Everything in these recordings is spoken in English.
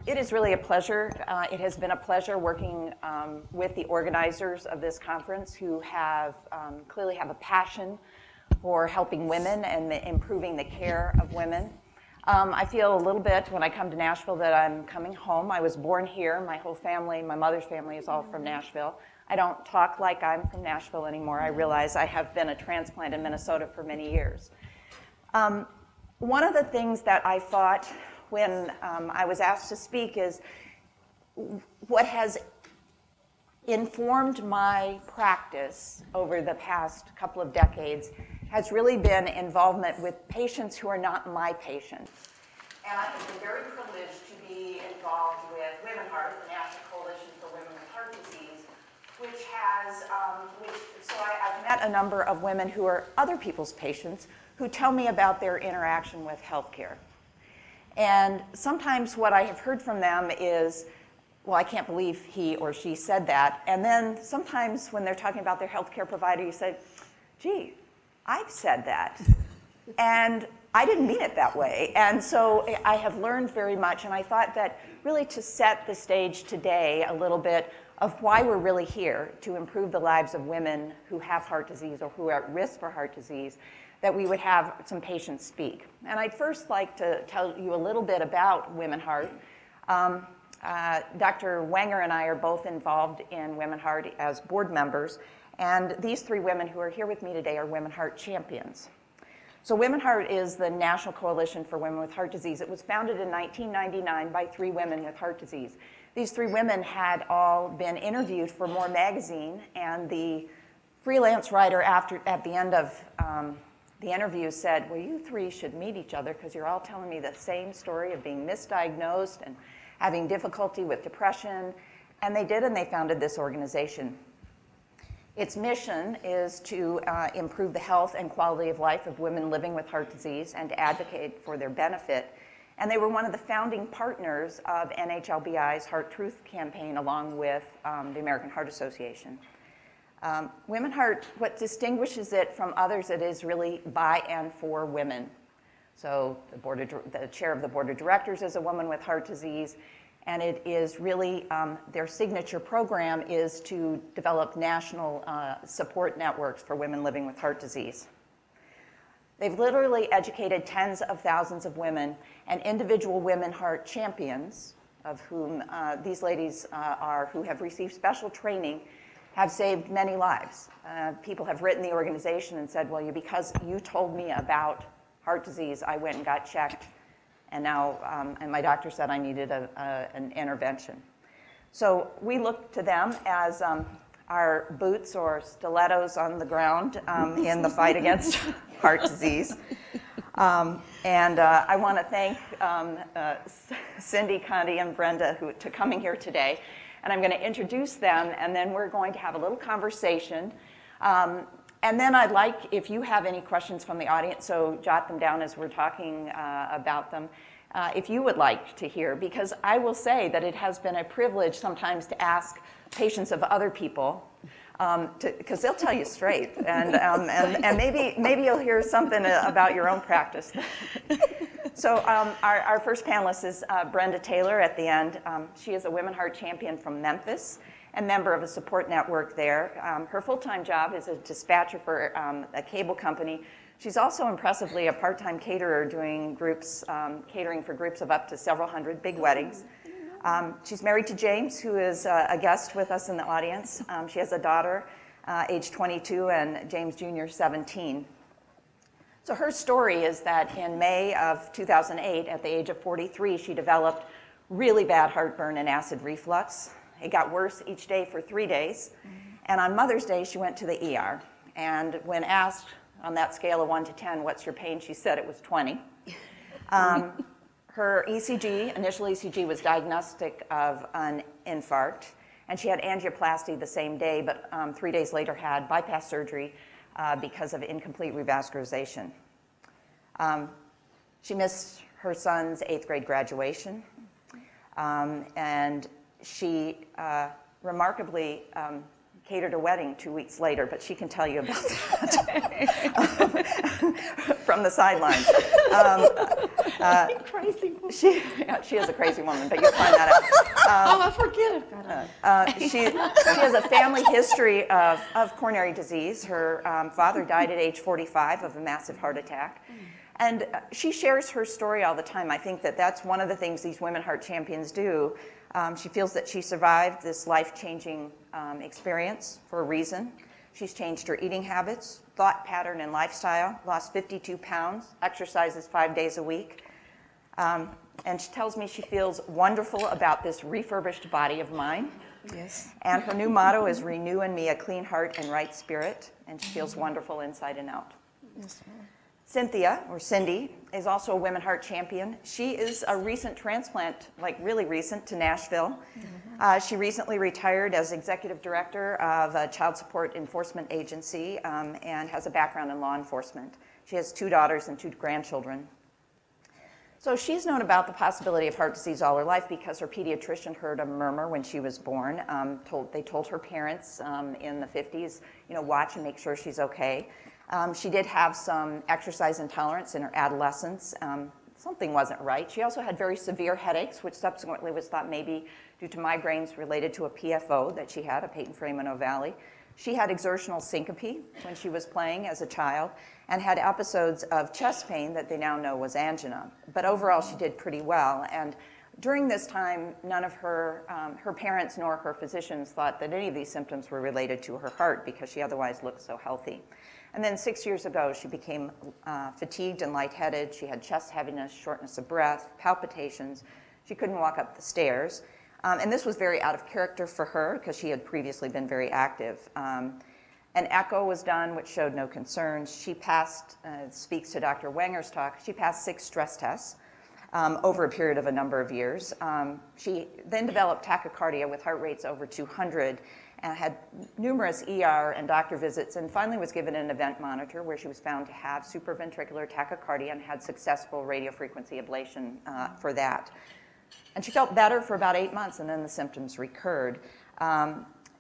It is really a pleasure. It has been a pleasure working with the organizers of this conference who have clearly have a passion for helping women and improving the care of women. I feel a little bit when I come to Nashville that I'm coming home. I was born here. My whole family, my mother's family is all from Nashville. I don't talk like I'm from Nashville anymore. I realize I have been a transplant in Minnesota for many years. One of the things that I thought when I was asked to speak is what has informed my practice over the past couple of decades has really been involvement with patients who are not my patients. And I have been very privileged to be involved with WomenHeart, the National Coalition for Women with Heart Disease, which has, I've met a number of women who are other people's patients who tell me about their interaction with healthcare. And sometimes what I have heard from them is, well, I can't believe he or she said that. And then sometimes when they're talking about their healthcare provider, you say, gee, I've said that. And I didn't mean it that way. And so I have learned very much. And I thought that really to set the stage today a little bit of why we're really here, to improve the lives of women who have heart disease or who are at risk for heart disease, that we would have some patients speak. And I'd first like to tell you a little bit about WomenHeart. Dr. Wenger and I are both involved in WomenHeart as board members, and these three women who are here with me today are WomenHeart Champions. So WomenHeart is the National Coalition for Women with Heart Disease. It was founded in 1999 by three women with heart disease. These three women had all been interviewed for More magazine, and the freelance writer at the end of the interview said, well, you three should meet each other because you're all telling me the same story of being misdiagnosed and having difficulty with depression. And they did, and they founded this organization. Its mission is to improve the health and quality of life of women living with heart disease and to advocate for their benefit. And they were one of the founding partners of NHLBI's Heart Truth campaign along with the American Heart Association. WomenHeart, what distinguishes it from others, it is really by and for women. So the chair of the board of directors is a woman with heart disease, and it is really, their signature program is to develop national support networks for women living with heart disease. They've literally educated tens of thousands of women, and individual WomenHeart champions, of whom these ladies who have received special training, have saved many lives. People have written the organization and said, well, because you told me about heart disease, I went and got checked, and now, and my doctor said I needed an intervention. So we look to them as our boots or stilettos on the ground in the fight against heart disease. And I want to thank Cindy, Connie, and Brenda to coming here today. And I'm going to introduce them, and then we're going to have a little conversation. And then I'd like, if you have any questions from the audience, so jot them down as we're talking about them, if you would like to hear, because I will say that it has been a privilege sometimes to ask patients of other people, because they'll tell you straight, and maybe you'll hear something about your own practice. So our first panelist is Brenda Taylor at the end. She is a WomenHeart champion from Memphis and member of a support network there. Her full-time job is a dispatcher for a cable company. She's also impressively a part-time caterer doing groups, catering for groups of up to several hundred big weddings. She's married to James, who is a guest with us in the audience. She has a daughter, age 22, and James Jr., 17. So her story is that in May of 2008, at the age of 43, she developed really bad heartburn and acid reflux. It got worse each day for 3 days. And on Mother's Day, she went to the ER. And when asked on that scale of 1 to 10, what's your pain, she said it was 20. Her ECG, initial ECG, was diagnostic of an infarct. And she had angioplasty the same day, but 3 days later had bypass surgery because of incomplete revascularization. She missed her son's 8th grade graduation, and she remarkably catered a wedding 2 weeks later, but she can tell you about that from the sidelines. Crazy woman. She is a crazy woman, but you'll find that out. I forget about She has a family history of coronary disease. Her father died at age 45 of a massive heart attack. And she shares her story all the time. I think that that's one of the things these Women Heart Champions do. She feels that she survived this life-changing experience for a reason. She's changed her eating habits, thought pattern, and lifestyle, lost 52 pounds, exercises 5 days a week. And she tells me she feels wonderful about this refurbished body of mine. Yes. And her new motto is renew in me a clean heart and right spirit. And she feels wonderful inside and out. Yes, ma'am. Cynthia, or Cindy, is also a Women Heart Champion. She is a recent transplant, like really recent, to Nashville. She recently retired as executive director of a child support enforcement agency and has a background in law enforcement. She has 2 daughters and 2 grandchildren. So she's known about the possibility of heart disease all her life because her pediatrician heard a murmur when she was born. They told her parents in the 50s, watch and make sure she's okay. She did have some exercise intolerance in her adolescence. Something wasn't right. She also had very severe headaches, which subsequently was thought maybe due to migraines related to a PFO that she had, a patent foramen-ovale. She had exertional syncope when she was playing as a child and had episodes of chest pain that they now know was angina. But overall, she did pretty well. And during this time, none of her parents nor her physicians thought that any of these symptoms were related to her heart because she otherwise looked so healthy. And then 6 years ago, she became fatigued and lightheaded. She had chest heaviness, shortness of breath, palpitations. She couldn't walk up the stairs. And this was very out of character for her because she had previously been very active. An echo was done, which showed no concerns. She passed, speaks to Dr. Wenger's talk, she passed 6 stress tests over a period of a number of years. She then developed tachycardia with heart rates over 200 and had numerous ER and doctor visits, and finally was given an event monitor where she was found to have supraventricular tachycardia and had successful radiofrequency ablation for that. And she felt better for about 8 months, and then the symptoms recurred.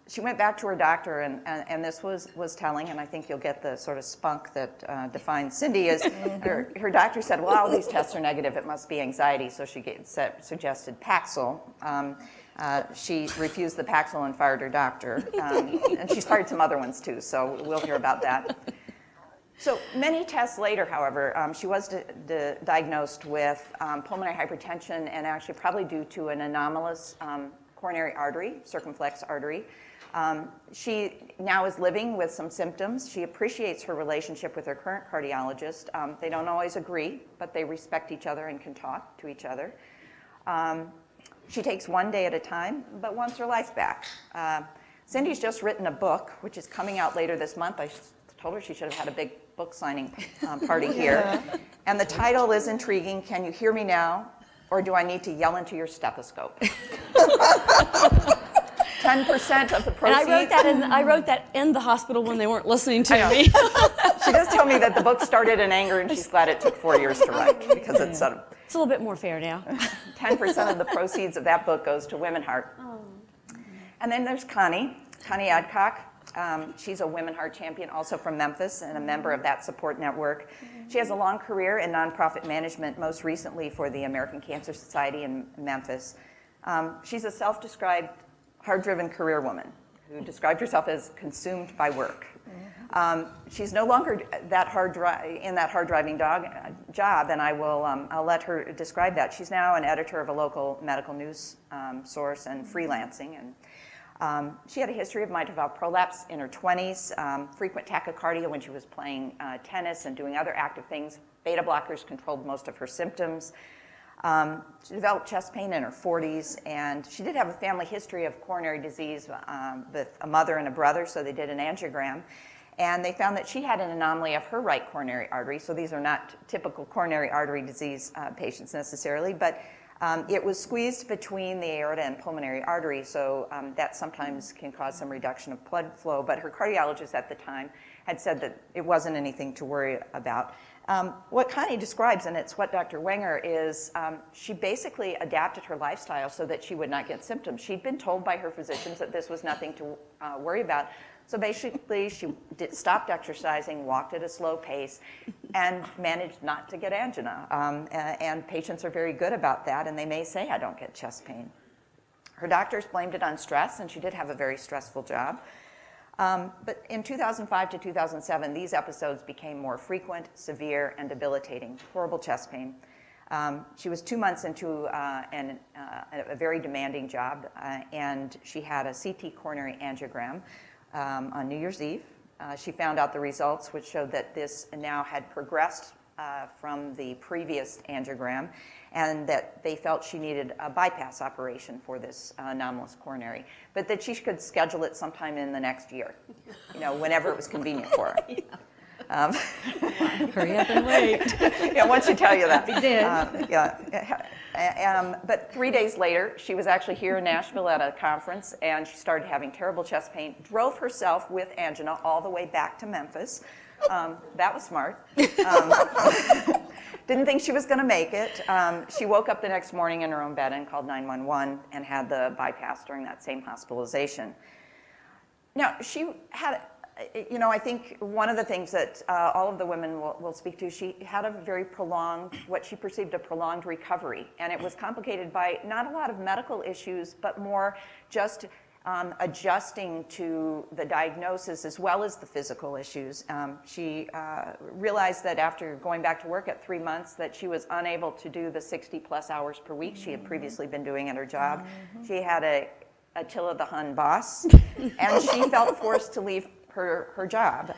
She went back to her doctor, and this was telling, and I think you'll get the sort of spunk that defines Cindy is, her doctor said, well, all these tests are negative, it must be anxiety, so she suggested Paxil. She refused the Paxil and fired her doctor, and she's fired some other ones too, so we'll hear about that. So many tests later, however, she was diagnosed with pulmonary hypertension, and actually probably due to an anomalous coronary artery, circumflex artery. She now is living with some symptoms. She appreciates her relationship with her current cardiologist. They don't always agree, but they respect each other and can talk to each other. She takes one day at a time, but wants her life back. Cindy's just written a book, which is coming out later this month. I told her she should have had a big book signing party here. And the title is intriguing, Can You Hear Me Now, or Do I Need to Yell Into Your Stethoscope? 10% of the proceeds. And I wrote that in the hospital when they weren't listening to me. She does tell me that the book started in anger, and she's glad it took 4 years to write because it's a little bit more fair now. 10% of the proceeds of that book goes to Women Heart. And then there's Connie Adcock. She's a Women Heart Champion, also from Memphis, and a member of that support network. She has a long career in nonprofit management, most recently for the American Cancer Society in Memphis. She's a self-described hard-driven career woman who described herself as consumed by work. She's no longer in that hard-driving job, and I'll let her describe that. She's now an editor of a local medical news source and freelancing. And she had a history of mitral valve prolapse in her 20s, frequent tachycardia when she was playing tennis and doing other active things. Beta blockers controlled most of her symptoms. She developed chest pain in her 40s, and she did have a family history of coronary disease with a mother and a brother, so they did an angiogram. And they found that she had an anomaly of her right coronary artery, so these are not typical coronary artery disease patients necessarily, but it was squeezed between the aorta and pulmonary artery, so that sometimes can cause some reduction of blood flow, but her cardiologist at the time had said that it wasn't anything to worry about. What Connie describes, and it's what Dr. Wenger is, she basically adapted her lifestyle so that she would not get symptoms. She'd been told by her physicians that this was nothing to worry about. So basically, she stopped exercising, walked at a slow pace, and managed not to get angina. And patients are very good about that, and they may say, I don't get chest pain. Her doctors blamed it on stress, and she did have a very stressful job. But in 2005 to 2007, these episodes became more frequent, severe, and debilitating. Horrible chest pain. She was 2 months into a very demanding job, and she had a CT coronary angiogram on New Year's Eve. She found out the results, which showed that this now had progressed from the previous angiogram, and that they felt she needed a bypass operation for this anomalous coronary, but that she could schedule it sometime in the next year, whenever it was convenient for her. Hurry up and wait. Yeah, once you tell you that. He did. But 3 days later, she was actually here in Nashville at a conference, and she started having terrible chest pain, drove herself with angina all the way back to Memphis. That was smart. Didn't think she was going to make it. She woke up the next morning in her own bed and called 911 and had the bypass during that same hospitalization. Now, she had, I think one of the things that all of the women will speak to, she had a very prolonged, what she perceived a prolonged recovery. And it was complicated by not a lot of medical issues, but more just adjusting to the diagnosis as well as the physical issues. She realized that after going back to work at 3 months that she was unable to do the 60+ hours per week she had previously been doing at her job. She had a Attila the Hun boss, and she felt forced to leave her job.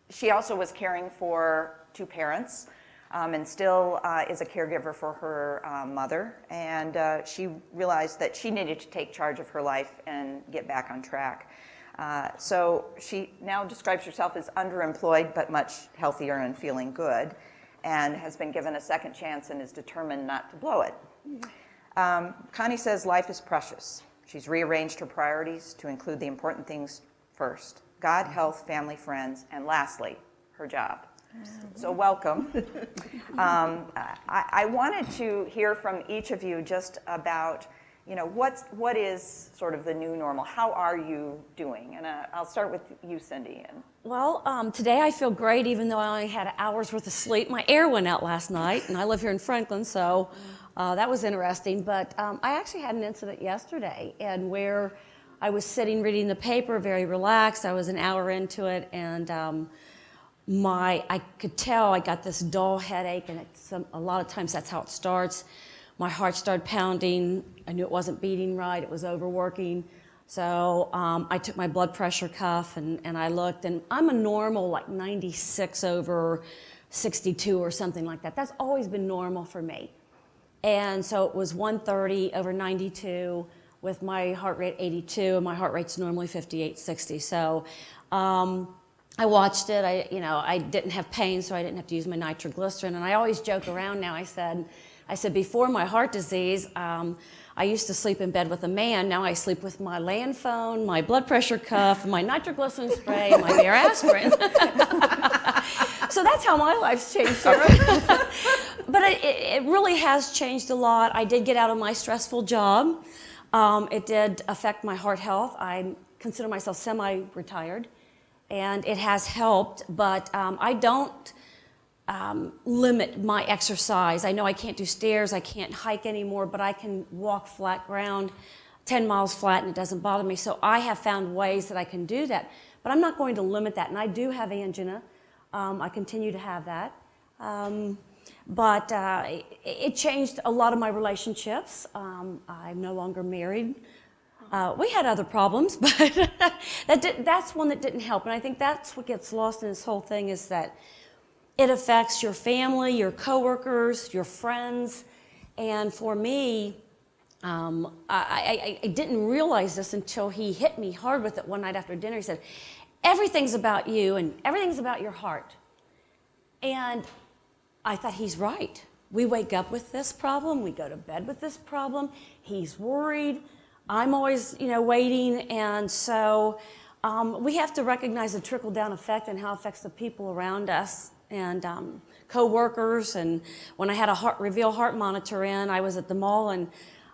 She also was caring for 2 parents, and still is a caregiver for her mother, and she realized that she needed to take charge of her life and get back on track. So she now describes herself as underemployed, but much healthier and feeling good, and has been given a second chance and is determined not to blow it. Connie says life is precious. She's rearranged her priorities to include the important things first: God, health, family, friends, and lastly, her job. So welcome. I wanted to hear from each of you just about, what is sort of the new normal? How are you doing? And I'll start with you, Cindy. Well, today I feel great, even though I only had hours worth of sleep. My air went out last night, and I live here in Franklin, so that was interesting. But I actually had an incident yesterday, and where I was sitting reading the paper, very relaxed. I was an hour into it, and I could tell I got this dull headache, and a lot of times that's how it starts. My heart started pounding. I knew it wasn't beating right. It was overworking. So I took my blood pressure cuff, and I looked, and I'm a normal, like 96/62 or something like that. That's always been normal for me. And so it was 130/92 with my heart rate 82, and my heart rate's normally 58/60. So I watched it. I didn't have pain, so I didn't have to use my nitroglycerin. And I always joke around now. I said before my heart disease, I used to sleep in bed with a man. Now I sleep with my land phone, my blood pressure cuff, my nitroglycerin spray, and my Bayer aspirin. So that's how my life's changed here. But it really has changed a lot. I did get out of my stressful job. It did affect my heart health. I consider myself semi-retired, and it has helped, but I don't limit my exercise. I know I can't do stairs, I can't hike anymore, but I can walk flat ground, 10 miles flat, and it doesn't bother me. So I have found ways that I can do that, but I'm not going to limit that. And I do have angina. I continue to have that. But it changed a lot of my relationships. I'm no longer married. We had other problems, but that's one that didn't help. And I think that's what gets lost in this whole thing, is that it affects your family, your coworkers, your friends. And for me, I didn't realize this until he hit me hard with it one night after dinner. He said, everything's about you and everything's about your heart. And I thought, he's right. We wake up with this problem. We go to bed with this problem. He's worried. I'm always, waiting. And so we have to recognize the trickle-down effect and how it affects the people around us and co-workers. And when I had a Reveal heart monitor in, I was at the mall and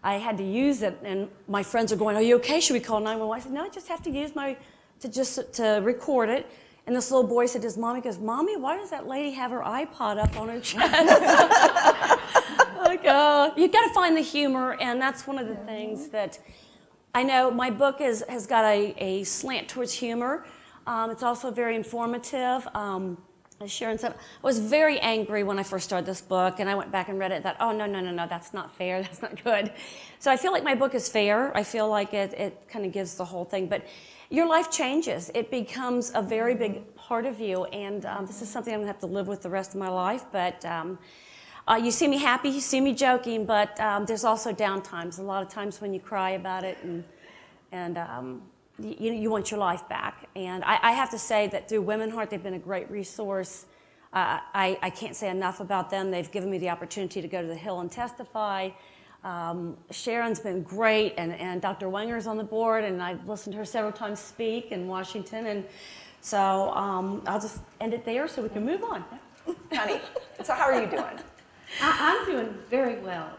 I had to use it. And my friends are going, are you okay? Should we call 911? I said, no, I just have to use my to record it. And this little boy said to his mom, he goes, "Mommy, why does that lady have her iPod up on her chest?" Like, you've got to find the humor, and that's one of the things that I know. My book has got a slant towards humor. It's also very informative. As Sharon said, I was very angry when I first started this book, and I went back and read it and thought, oh, no, that's not fair, that's not good. So I feel like my book is fair. I feel like it kind of gives the whole thing. But your life changes. It becomes a very big part of you, and this is something I'm going to have to live with the rest of my life. But you see me happy, you see me joking, but there's also down times. A lot of times when you cry about it, and you want your life back. And I have to say that through WomenHeart, they've been a great resource. I can't say enough about them. They've given me the opportunity to go to the Hill and testify. Sharon's been great, and Dr. Wenger's on the board, and I've listened to her several times speak in Washington. And so I'll just end it there so we can move on. Connie, so how are you doing? I'm doing very well.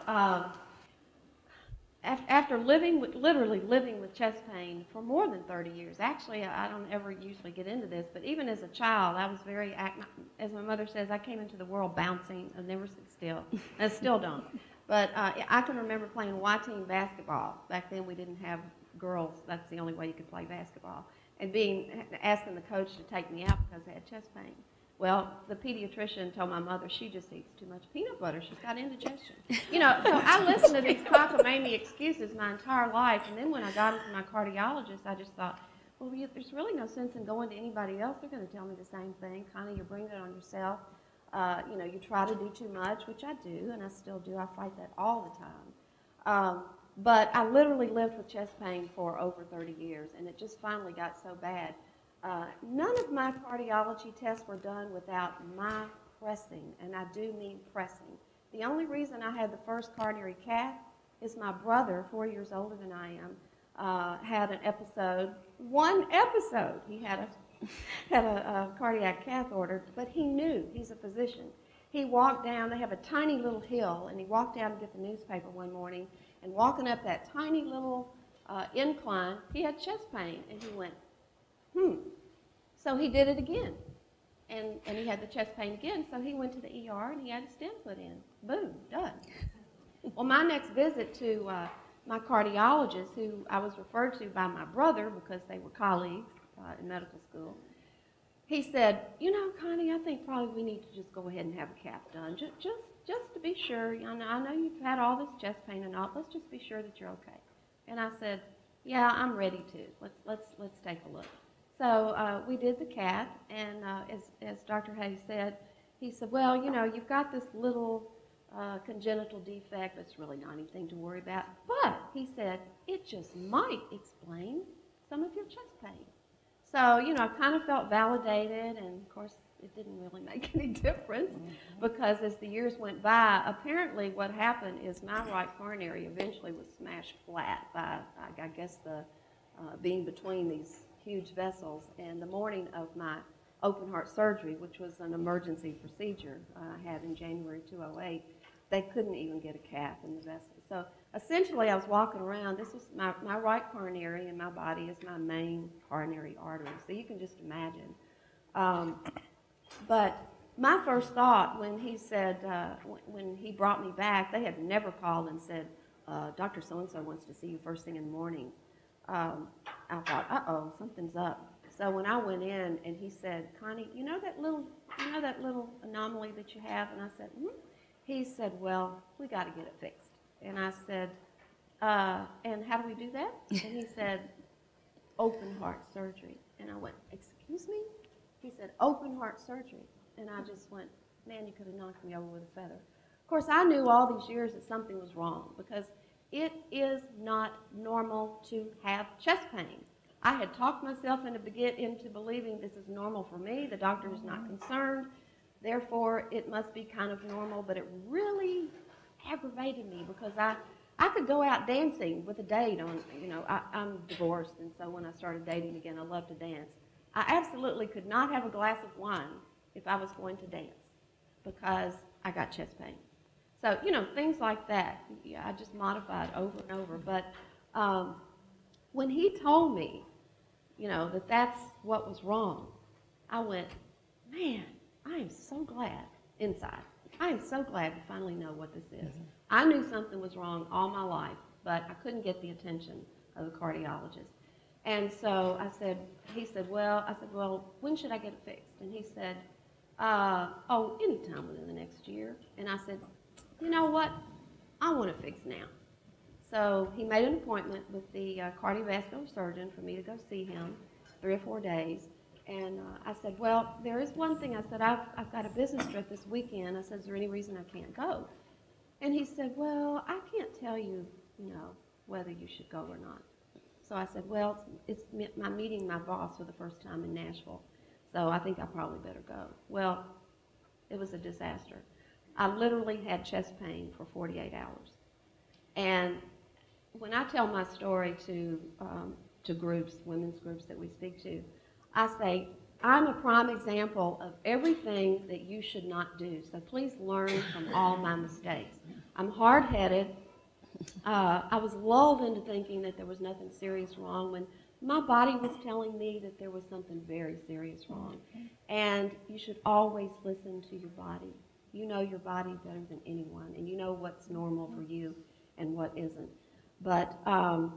After literally living with chest pain for more than 30 years, actually, I don't ever usually get into this, but even as a child, I was very, as my mother says, I came into the world bouncing. I never sit still. I still don't. But I can remember playing Y-team basketball. Back then, we didn't have girls. That's the only way you could play basketball. And asking the coach to take me out because I had chest pain. Well, the pediatrician told my mother she just eats too much peanut butter. She's got indigestion. You know, so I listened to these cockamamie excuses my entire life. And then when I got into my cardiologist, I just thought, well, there's really no sense in going to anybody else. They're going to tell me the same thing. Connie, you're bringing it on yourself. You know, you try to do too much, which I do, and I still do. I fight that all the time. But I literally lived with chest pain for over 30 years, and it just finally got so bad. None of my cardiology tests were done without my pressing, and I do mean pressing. The only reason I had the first coronary cath is my brother, 4 years older than I am, had an episode, one episode. He had a cardiac cath ordered, but he knew, he's a physician. He walked down, they have a tiny little hill, and he walked down to get the newspaper one morning, and walking up that tiny little incline, he had chest pain, and he went, So he did it again, and he had the chest pain again, so he went to the ER, and he had a stent put in. Boom, done. Well, my next visit to my cardiologist, who I was referred to by my brother because they were colleagues in medical school, he said, you know, Connie, I think probably we need to just go ahead and have a cath done, just to be sure. I know you've had all this chest pain and all. Let's just be sure that you're okay. And I said, yeah, I'm ready to. Let's take a look. So we did the cath, and as Dr. Hayes said, he said, well, you know, you've got this little congenital defect that's really not anything to worry about. But, he said, it just might explain some of your chest pain. So, you know, I kind of felt validated, and of course, it didn't really make any difference because as the years went by, apparently what happened is my right coronary eventually was smashed flat by, I guess, the being between these huge vessels. And the morning of my open heart surgery, which was an emergency procedure I had in January 2008, they couldn't even get a cath in the vessel. So essentially I was walking around. This was my right coronary in my body is my main coronary artery. So you can just imagine. But my first thought when he said, when he brought me back, they had never called and said, Dr. So-and-so wants to see you first thing in the morning. I thought, uh-oh, something's up. So when I went in and he said, Connie, you know that little anomaly that you have? And I said, He said, well, we got to get it fixed. And I said, and how do we do that? And he said, open heart surgery. And I went, excuse me? He said, open heart surgery. And I just went, man, you could have knocked me over with a feather. Of course, I knew all these years that something was wrong because it is not normal to have chest pain. I had talked myself into believing this is normal for me. The doctor is not concerned. Therefore, it must be kind of normal. But it really aggravated me because I could go out dancing with a date on, you know, I'm divorced. And so when I started dating again, I love to dance. I absolutely could not have a glass of wine if I was going to dance because I got chest pain. So, you know, things like that. Yeah, I just modified over and over. But when he told me, you know, that that's what was wrong. I went, man, I am so glad inside. I am so glad to finally know what this is. I knew something was wrong all my life, but I couldn't get the attention of the cardiologist. And so he said, well, when should I get it fixed? And he said, anytime within the next year. And I said, you know what? I want it fixed now. So he made an appointment with the cardiovascular surgeon for me to go see him 3 or 4 days. And I said, well, there is one thing. I said, I've got a business trip this weekend. I said, is there any reason I can't go? And he said, well, I can't tell you, whether you should go or not. So I said, well, I'm meeting my boss for the first time in Nashville, so I think I probably better go. Well, it was a disaster. I literally had chest pain for 48 hours. And when I tell my story to groups, women's groups that we speak to, I say, I'm a prime example of everything that you should not do, so please learn from all my mistakes. I'm hard-headed. I was lulled into thinking that there was nothing serious wrong when my body was telling me that there was something very serious wrong. And you should always listen to your body. You know your body better than anyone, and you know what's normal for you and what isn't. But I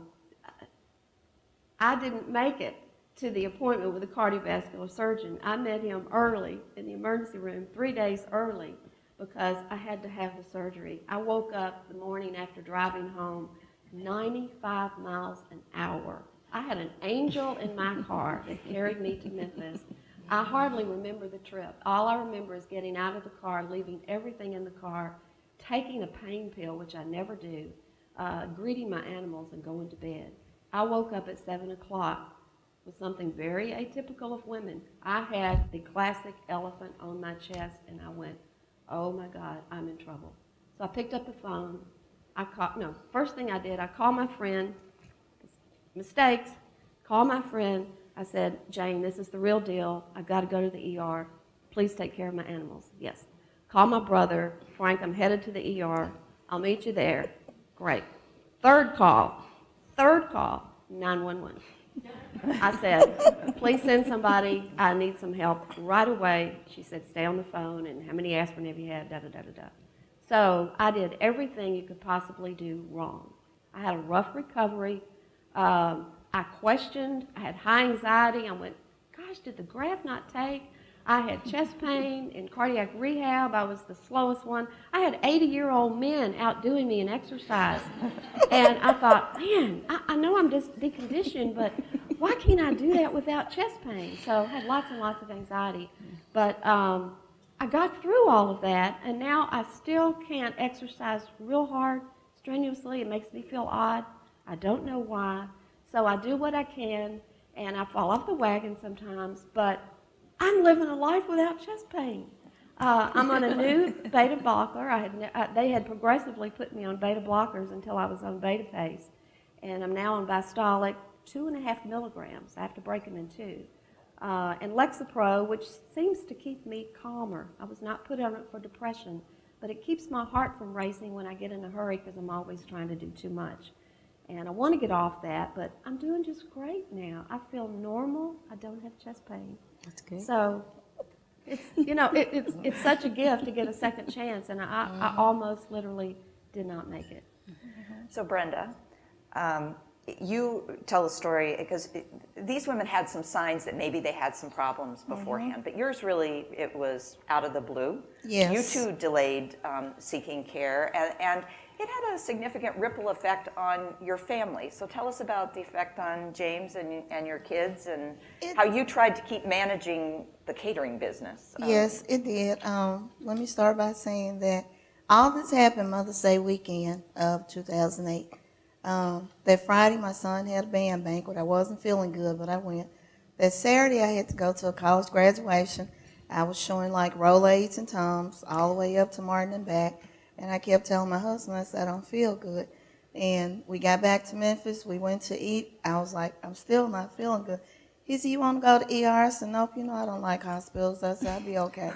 didn't make it to the appointment with the cardiovascular surgeon. I met him early in the emergency room, 3 days early, because I had to have the surgery. I woke up the morning after driving home 95 miles an hour. I had an angel in my car that carried me to Memphis. I hardly remember the trip. All I remember is getting out of the car, leaving everything in the car, taking a pain pill, which I never do, greeting my animals, and going to bed. I woke up at 7 o'clock with something very atypical of women. I had the classic elephant on my chest, and I went, oh my God, I'm in trouble. So I picked up the phone. First thing I did, I called my friend. Mistakes. Called my friend. I said, Jane, this is the real deal. I've got to go to the ER. Please take care of my animals. Yes. Call my brother. Frank, I'm headed to the ER. I'll meet you there. Great. Third call, 911. I said, please send somebody. I need some help right away. She said, stay on the phone, and how many aspirin have you had, da-da-da-da-da. So I did everything you could possibly do wrong. I had a rough recovery. I questioned. I had high anxiety. I went, gosh, did the graft not take? I had chest pain in cardiac rehab. I was the slowest one. I had 80-year-old men outdoing me in exercise. And I thought, man, I know I'm just deconditioned, but why can't I do that without chest pain? So I had lots and lots of anxiety. But I got through all of that, and now I still can't exercise real hard, strenuously. It makes me feel odd. I don't know why. So I do what I can, and I fall off the wagon sometimes, but I'm living a life without chest pain. I'm on a new beta blocker. They had progressively put me on beta blockers until I was on beta pace, and I'm now on Bystolic, 2.5 milligrams. I have to break them in 2. And Lexapro, which seems to keep me calmer. I was not put on it for depression, but it keeps my heart from racing when I get in a hurry because I'm always trying to do too much. And I want to get off that, but I'm doing just great now. I feel normal. I don't have chest pain. That's good. So it's, it's such a gift to get a second chance, and I almost literally did not make it. So Brenda, you tell the story because these women had some signs that maybe they had some problems beforehand, but yours really, it was out of the blue. Yes. You too delayed seeking care, and it had a significant ripple effect on your family. So tell us about the effect on James and your kids, and how you tried to keep managing the catering business. Yes, it did. Let me start by saying that all this happened Mother's Day weekend of 2008. That Friday, my son had a band banquet. I wasn't feeling good, but I went. That Saturday, I had to go to a college graduation. I was showing like Rolaids and Toms all the way up to Martin and back. And I kept telling my husband, I said, I don't feel good. And we got back to Memphis. We went to eat. I was like, I'm still not feeling good. He said, you want to go to ER? I said, nope, I don't like hospitals. I said, I'll be okay.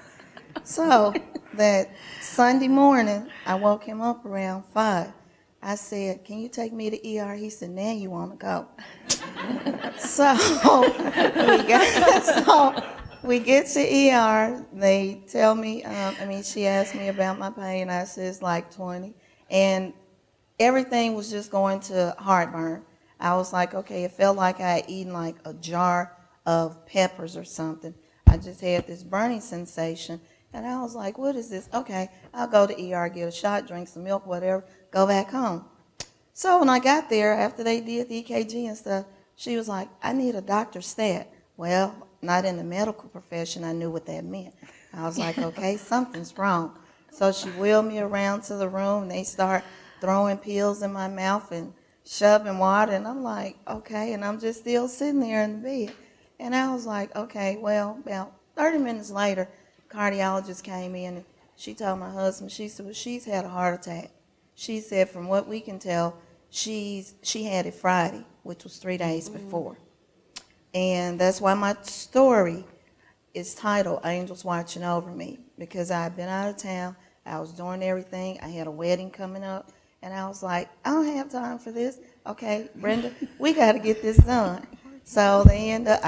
So that Sunday morning, I woke him up around 5. I said, can you take me to ER? He said, now you want to go. So we get to ER. They tell me, she asked me about my pain. I said it's like 20. And everything was just going to heartburn. I was like, okay, it felt like I had eaten like a jar of peppers or something. I just had this burning sensation. And I was like, what is this? Okay, I'll go to ER, get a shot, drink some milk, whatever, go back home. So when I got there, after they did the EKG and stuff, she was like, I need a doctor's stat. Well, not in the medical profession, I knew what that meant. I was like, okay, something's wrong. So she wheeled me around to the room, and they start throwing pills in my mouth and shoving water, and I'm like, okay, and I'm just still sitting there in the bed. And I was like, okay, well, about 30 minutes later, cardiologist came in, and she told my husband, she said, well, she's had a heart attack. She said, from what we can tell, she had it Friday, which was 3 days before. And that's why my story is titled Angels Watching Over Me, because I had been out of town, I was doing everything, I had a wedding coming up, and I was like, I don't have time for this. Okay, Brenda, we got to get this done. So I end up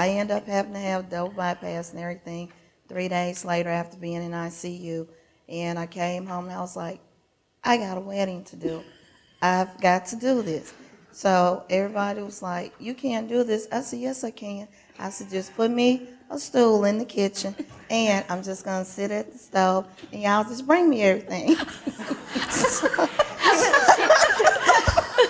having to have double bypass and everything 3 days later after being in ICU. And I came home and I was like, I got a wedding to do. I've got to do this. So everybody was like, you can't do this. I said, yes, I can. I said, just put me a stool in the kitchen, and I'm just going to sit at the stove, and y'all just bring me everything.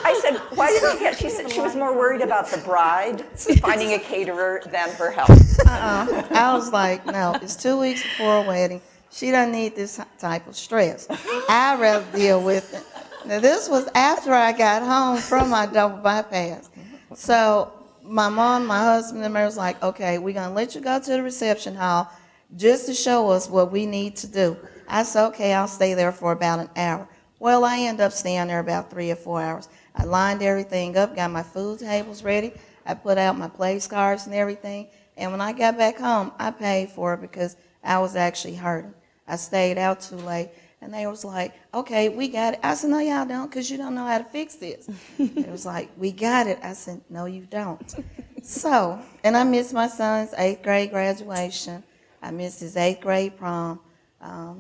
I said, why didn't you get, she said she was more worried about the bride finding a caterer than her health. I was like, no, it's 2 weeks before a wedding. She doesn't need this type of stress. I'd rather deal with it. Now, this was after I got home from my double bypass. So my mom, my husband, and I was like, okay, we're going to let you go to the reception hall just to show us what we need to do. I said, okay, I'll stay there for about an hour. Well, I ended up staying there about 3 or 4 hours. I lined everything up, got my food tables ready. I put out my place cards and everything. And when I got back home, I paid for it because I was actually hurting. I stayed out too late. And they was like, okay, we got it. I said, no, y'all don't, because you don't know how to fix this. It was like, we got it. I said, no, you don't. So, and I missed my son's 8th grade graduation. I missed his 8th grade prom.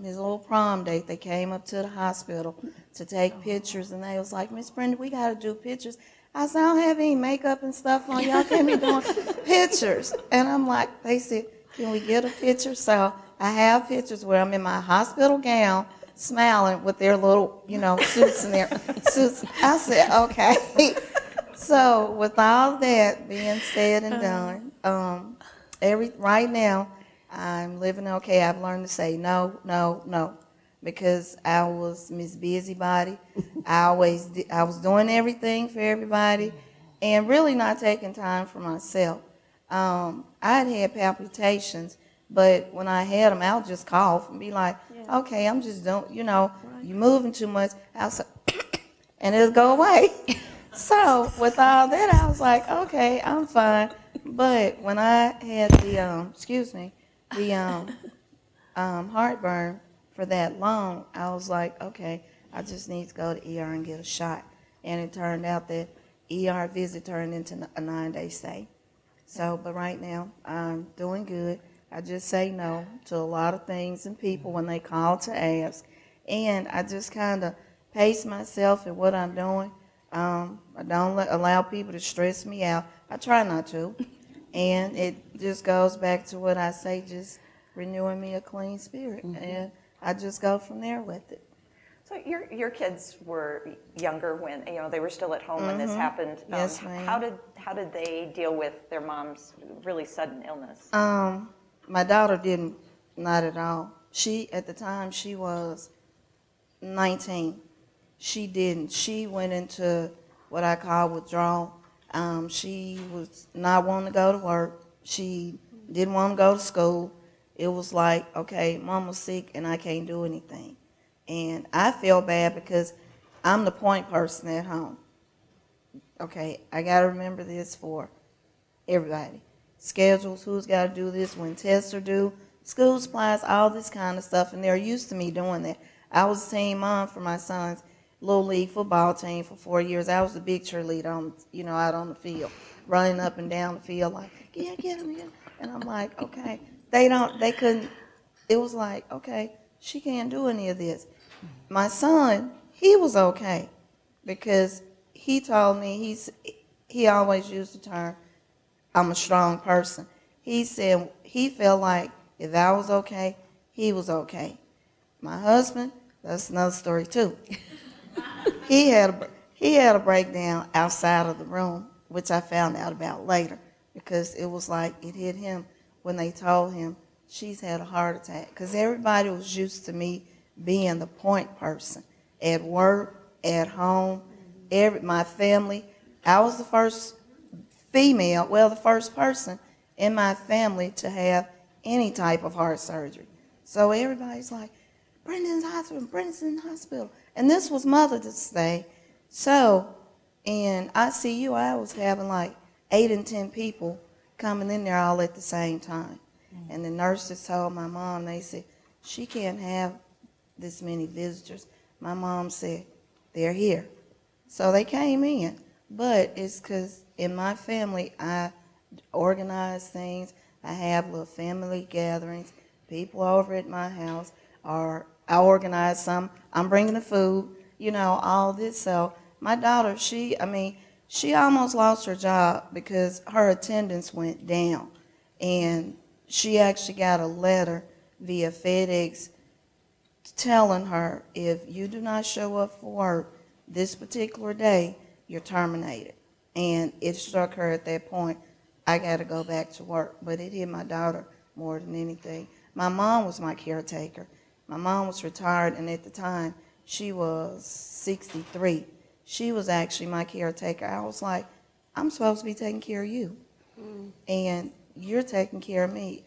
His little prom date, they came up to the hospital to take pictures, and they was like, Miss Brenda, we got to do pictures. I said, I don't have any makeup and stuff on. Y'all can't be doing pictures. And I'm like, they said, can we get a picture? So I have pictures where I'm in my hospital gown, smiling with their little, suits and their suits. I said, okay. So with all that being said and done, right now I'm living okay. I've learned to say no, no, no, because I was Miss Busybody. I was doing everything for everybody and really not taking time for myself. I had palpitations, but when I had them, I would just cough and be like, okay, I'm just doing, you're moving too much. I was like, and it'll go away. So with all that, I was like, okay, I'm fine. But when I had the, heartburn for that long, I was like, okay, I just need to go to ER and get a shot. And it turned out that ER visit turned into a 9-day stay. So, but right now, I'm doing good. I just say no to a lot of things and people when they call to ask. And I just kind of pace myself in what I'm doing. I don't allow people to stress me out. I try not to. And it just goes back to what I say, just renewing me a clean spirit. Mm-hmm. And I just go from there with it. So your kids were younger when they were still at home when this happened. Yes, ma'am. How did they deal with their mom's really sudden illness? My daughter didn't, not at all. At the time, she was 19. She didn't. She went into what I call withdrawal. She was not wanting to go to work. She didn't want to go to school. It was like, okay, Mama's sick and I can't do anything. And I feel bad because I'm the point person at home. Okay, I got to remember this for everybody. Schedules, who's got to do this, when tests are due, school supplies, all this kind of stuff. And they're used to me doing that. I was a teen mom for my sons. Little League football team for 4 years. I was the big cheerleader out on the field, running up and down the field like, yeah, get him, get him. And I'm like, okay. They couldn't, it was like, okay, she can't do any of this. My son, he was okay because he told me, he always used the term, I'm a strong person. He said he felt like if I was okay, he was okay. My husband, that's another story too. He had a breakdown outside of the room, which I found out about later because it was like it hit him when they told him she's had a heart attack. Because everybody was used to me being the point person at work, at home, my family. I was the first the first person in my family to have any type of heart surgery. So everybody's like, Brenda's in the hospital. And this was Mother's Day. So in ICU, I was having like 8 and 10 people coming in there all at the same time. And the nurses told my mom, they said, she can't have this many visitors. My mom said, they're here. So they came in. But it's because in my family, I organize things. I have little family gatherings. People over at my house I organize some. I'm bringing the food, all this. So my daughter, she almost lost her job because her attendance went down. And she actually got a letter via FedEx telling her, if you do not show up for work this particular day, you're terminated. And it struck her at that point, I got to go back to work. But it hit my daughter more than anything. My mom was my caretaker. My mom was retired, and at the time, she was 63. She was actually my caretaker. I was like, I'm supposed to be taking care of you. And you're taking care of me.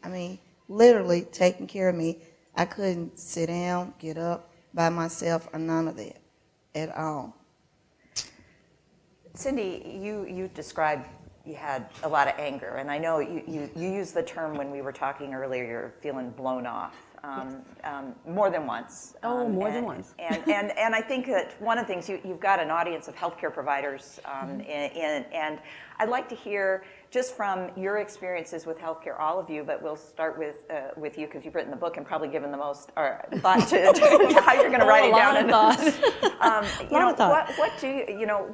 Literally taking care of me. I couldn't sit down, get up by myself, or none of that at all. Cindy, you described you had a lot of anger, and I know you used the term when we were talking earlier, you're feeling blown off. More than once. More than once. And I think that one of the things, you've got an audience of healthcare providers, and I'd like to hear just from your experiences with healthcare, all of you, but we'll start with you because you've written the book and probably given the most thought to how you're going to write it down.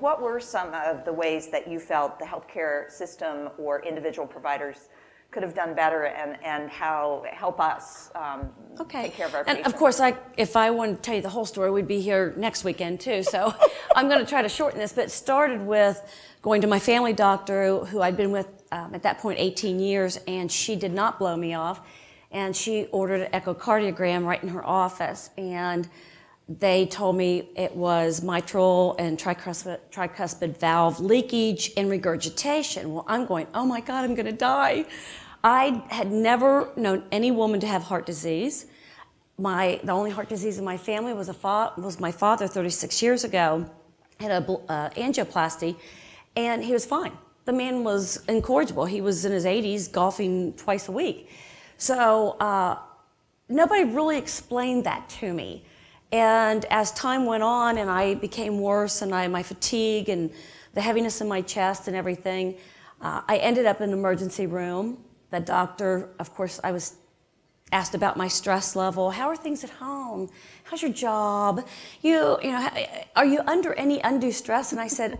What were some of the ways that you felt the healthcare system or individual providers could have done better, and how help us take care of our patients? And of course, if I wanted to tell you the whole story, we'd be here next weekend too. So I'm going to try to shorten this, but it started with going to my family doctor, who I'd been with at that point 18 years, and she did not blow me off. And she ordered an echocardiogram right in her office, and they told me it was mitral and tricuspid valve leakage and regurgitation. Well, I'm going, oh my God, I'm going to die. I had never known any woman to have heart disease. The only heart disease in my family was my father 36 years ago. Had a angioplasty, and he was fine. The man was incorrigible. He was in his 80s, golfing twice a week. So nobody really explained that to me. And as time went on and I became worse, and my fatigue and the heaviness in my chest and everything, I ended up in an emergency room. The doctor, of course, I was asked about my stress level. How are things at home? How's your job? Are you under any undue stress? And I said,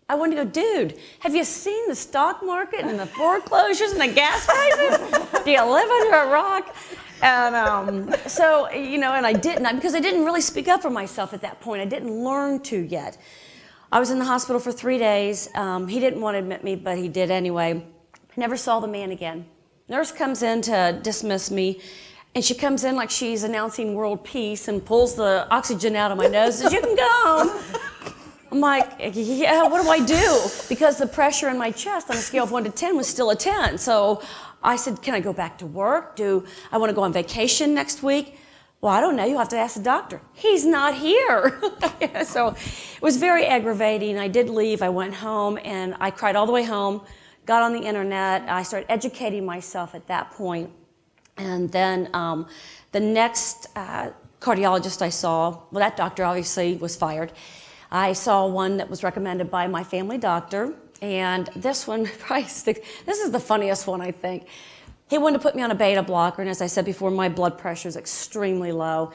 I wanted to go, dude, have you seen the stock market and the foreclosures and the gas prices? Do you live under a rock? And so, and I didn't, because I didn't really speak up for myself at that point. I didn't learn to yet. I was in the hospital for 3 days. He didn't want to admit me, but he did anyway. Never saw the man again. Nurse comes in to dismiss me, and she comes in like she's announcing world peace and pulls the oxygen out of my nose and says, you can go home. I'm like, yeah, what do I do? Because the pressure in my chest on a scale of 1 to 10 was still a 10. So I said, can I go back to work? Do I want to go on vacation next week? Well, I don't know. You have to ask the doctor. He's not here. So it was very aggravating. I did leave. I went home, and I cried all the way home, got on the internet. I started educating myself at that point. And then the next cardiologist I saw, well, that doctor obviously was fired. I saw one that was recommended by my family doctor, and this one probably sticks. This is the funniest one, I think. He wanted to put me on a beta blocker, and as I said before, my blood pressure is extremely low.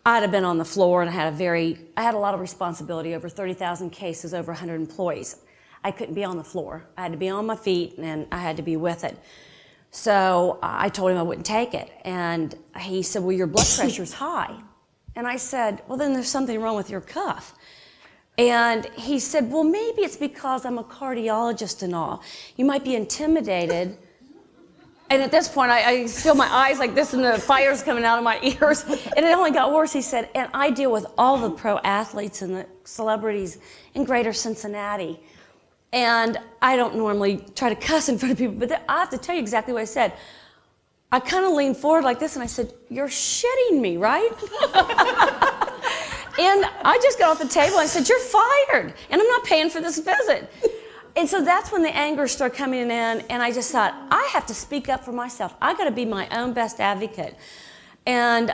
I'd have been on the floor, and I had a lot of responsibility, over 30,000 cases, over 100 employees. I couldn't be on the floor. I had to be on my feet, and I had to be with it. So I told him I wouldn't take it, and he said, well, your blood pressure's high. And I said, well, then there's something wrong with your cuff. And he said, well, maybe it's because I'm a cardiologist and all. You might be intimidated. And at this point, I feel my eyes like this and the fire's coming out of my ears. And it only got worse, he said, and I deal with all the pro athletes and the celebrities in greater Cincinnati. And I don't normally try to cuss in front of people, but I have to tell you exactly what I said. I kind of leaned forward like this and I said, you're shitting me, right? And I just got off the table and I said, you're fired, and I'm not paying for this visit. And so that's when the anger started coming in, and I just thought, I have to speak up for myself. I got to be my own best advocate. And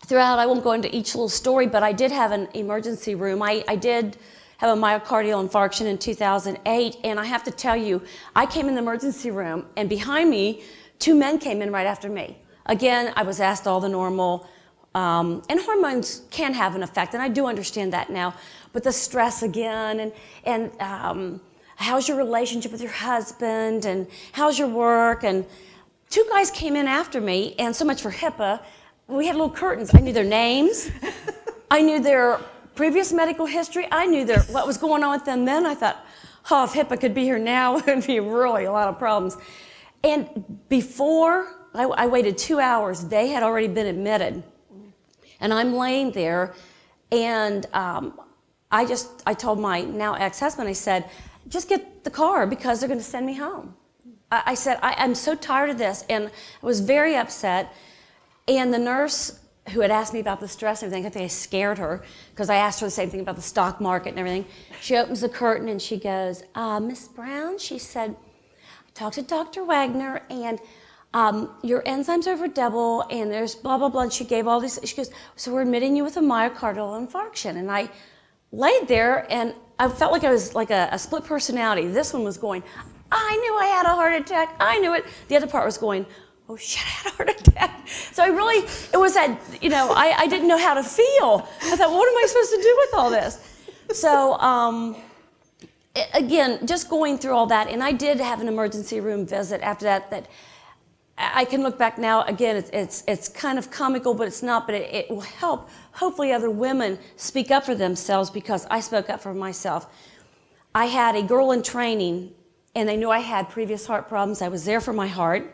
throughout, I won't go into each little story, but I did have an emergency room. I did have a myocardial infarction in 2008, and I have to tell you, I came in the emergency room, and behind me, 2 men came in right after me. Again, I was asked all the normal, and hormones can have an effect, and I do understand that now, but the stress again, and how's your relationship with your husband, and how's your work, and 2 guys came in after me, and so much for HIPAA, we had little curtains. I knew their names, I knew their previous medical history, I knew what was going on with them then. I thought, oh, if HIPAA could be here now, it would be really a lot of problems. And before, I waited 2 hours, they had already been admitted. And I'm laying there, and I told my now ex-husband, I said, just get the car because they're going to send me home. I said, I'm so tired of this, and I was very upset. And the nurse who had asked me about the stress and everything, I think I scared her because I asked her the same thing about the stock market and everything. She opens the curtain and she goes, Miss Brown, she said, I talked to Dr. Wagner, and your enzymes over double, and there's blah, blah, blah. And she gave all these, she goes, so we're admitting you with a myocardial infarction. And I laid there, and I felt like I was like a split personality. This one was going, I knew I had a heart attack. I knew it. The other part was going, oh shit, I had a heart attack. So it was that, I didn't know how to feel. I thought, what am I supposed to do with all this? So, again, just going through all that, and I did have an emergency room visit after that I can look back now, again, it's kind of comical, but it's not, but it will help, hopefully, other women speak up for themselves because I spoke up for myself. I had a girl in training, and they knew I had previous heart problems. I was there for my heart,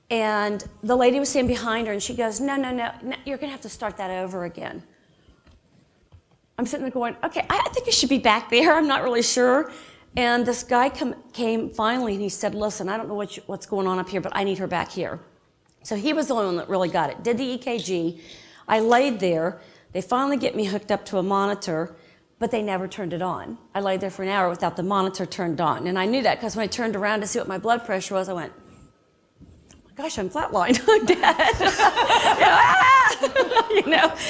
and the lady was standing behind her, and she goes, no, you're going to have to start that over again. I'm sitting there going, okay, I think I should be back there. I'm not really sure. And this guy came finally, and he said, listen, I don't know what's going on up here, but I need her back here. So he was the only one that really got it. Did the EKG. I laid there. They finally get me hooked up to a monitor, but they never turned it on. I laid there for an hour without the monitor turned on. And I knew that because when I turned around to see what my blood pressure was, I went, oh my gosh, I'm flatlined. I'm dead.